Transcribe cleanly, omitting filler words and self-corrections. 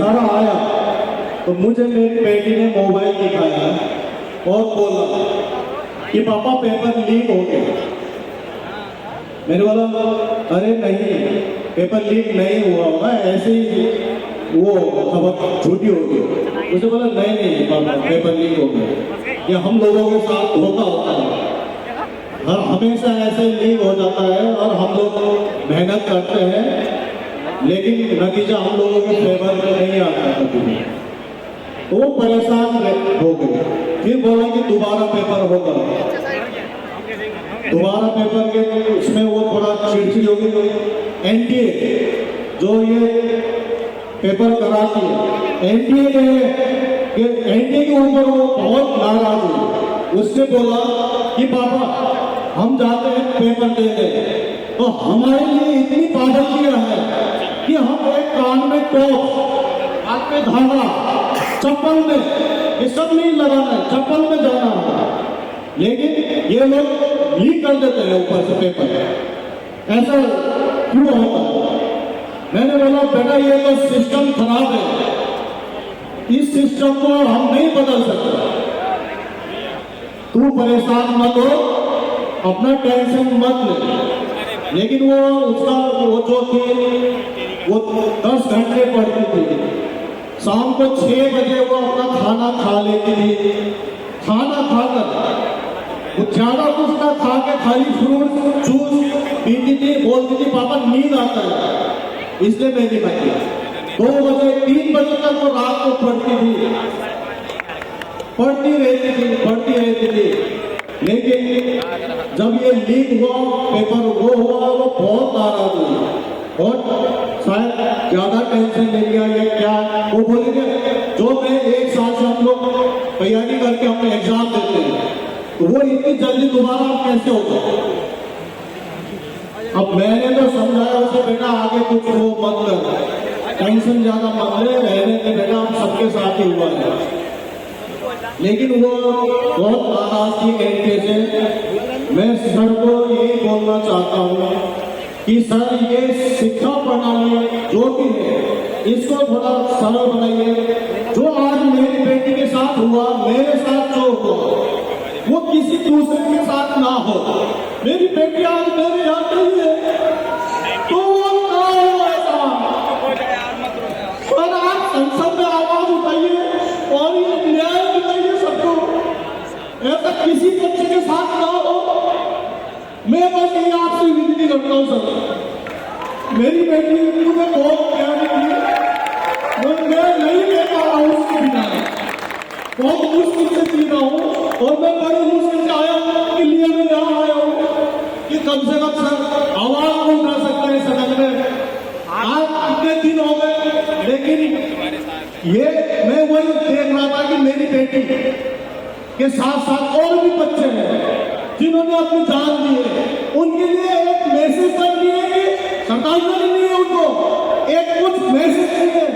घर आया तो मुझे मेरी बेटी ने मोबाइल दिखाया और बोला कि पापा पेपर लीक हो गया। मैंने बोला अरे नहीं, पेपर लीक नहीं हुआ होगा, ऐसे ही वो खबर झूठी होगी। मुझे बोला नहीं नहीं पापा पेपर लीक हो गया, ये हम लोगों के साथ धोखा होता है, हर हमेशा ऐसे लीक हो जाता है और हम लोग मेहनत करते हैं लेकिन नतीजा हम लोगों के फेवर में नहीं आता कभी भी। तो वो परेशान हो गए, फिर बोला कि दोबारा पेपर होगा। दोबारा पेपर के उसमें वो थोड़ा चिड़चिड़ी हो गई। एनटीए जो ये पेपर कराती है, एनटीए के ऊपर वो बहुत नाराज हुई। उसने बोला कि पापा हम जाते हैं पेपर देने, तो हमारे लिए इतनी पाबंदियां है कि हम एक कान में टॉप, हाथ में धागा, चप्पल में ये सब नहीं लगाना है, चप्पल में जाना है। लेकिन ये लोग लीक कर देते हैं ऊपर से पेपर, ऐसा क्यों होता है? मैंने बोला बेटा ये तो सिस्टम खराब है, इस सिस्टम को हम नहीं बदल सकते, तू परेशान मत हो, अपना टेंशन मत ले। लेकिन वो उसका वो जो थी वो 10 घंटे पढ़ती थी, शाम को 6 बजे वो अपना खाना खा लेती थी। खाना खाकर वो ज्यादा कुछ ना खा के खाली फ्रूट जूस पीती थी, बोलती थी पापा नींद आता है इसलिए मैं नहीं खाती। 2 बजे 3 बजे तक वो रात को पढ़ती रहती थी। लेकिन जब ये लीक हुआ पेपर वो हुआ, वो बहुत नाराज हुई और शायद ज्यादा टेंशन ले लिया या क्या। वो बोलेंगे जो मैं 1 साल से हम लोग तैयारी करके अपने एग्जाम देते हैं, तो वो इतनी जल्दी दोबारा कैसे होगा? अब मैंने तो समझाया उसे बेटा आगे कुछ वो मत कर, टेंशन ज्यादा मत ले, रहने दे बेटा, हम सबके साथ ही हुआ है। लेकिन वो बहुत नाराज थी एनटीए से। मैं सर को यही बोलना चाहता हूँ कि सर ये शिक्षा प्रणाली जो भी है इसको थोड़ा सरल बनाइए। जो आज मेरी बेटी के साथ हुआ, मेरे साथ जो हुआ वो किसी दूसरे के साथ ना हो। मेरी बेटी आज मेरे यहाँ नहीं है तो वो ना हो ऐसा। पर आप संसद में आवाज उठाइए और ये न्याय दिलाइए सबको, ऐसा किसी बच्चे के साथ ना हो। मैं बस ये आपसे विनती करता हूँ सर, मेरी बेटी मुझे बहुत प्यारी थी, मैं नहीं ले पा रहा हूँ उसके बिना, बहुत मुश्किल से जी रहा हूँ और मैं बड़ी मुश्किल से आया हूँ के लिए मैं यहाँ आया हूँ कि कम से कम सर आवाज को उठा सकते हैं सदन में। आज इतने दिन हो गए लेकिन ये मैं वही देख रहा था कि मेरी बेटी के साथ साथ और भी बच्चे हैं जिन्होंने अपनी जान दी है, उनके लिए एक मैसेज कर दिए कि सरकार नहीं है, उनको एक कुछ मैसेज चाहिए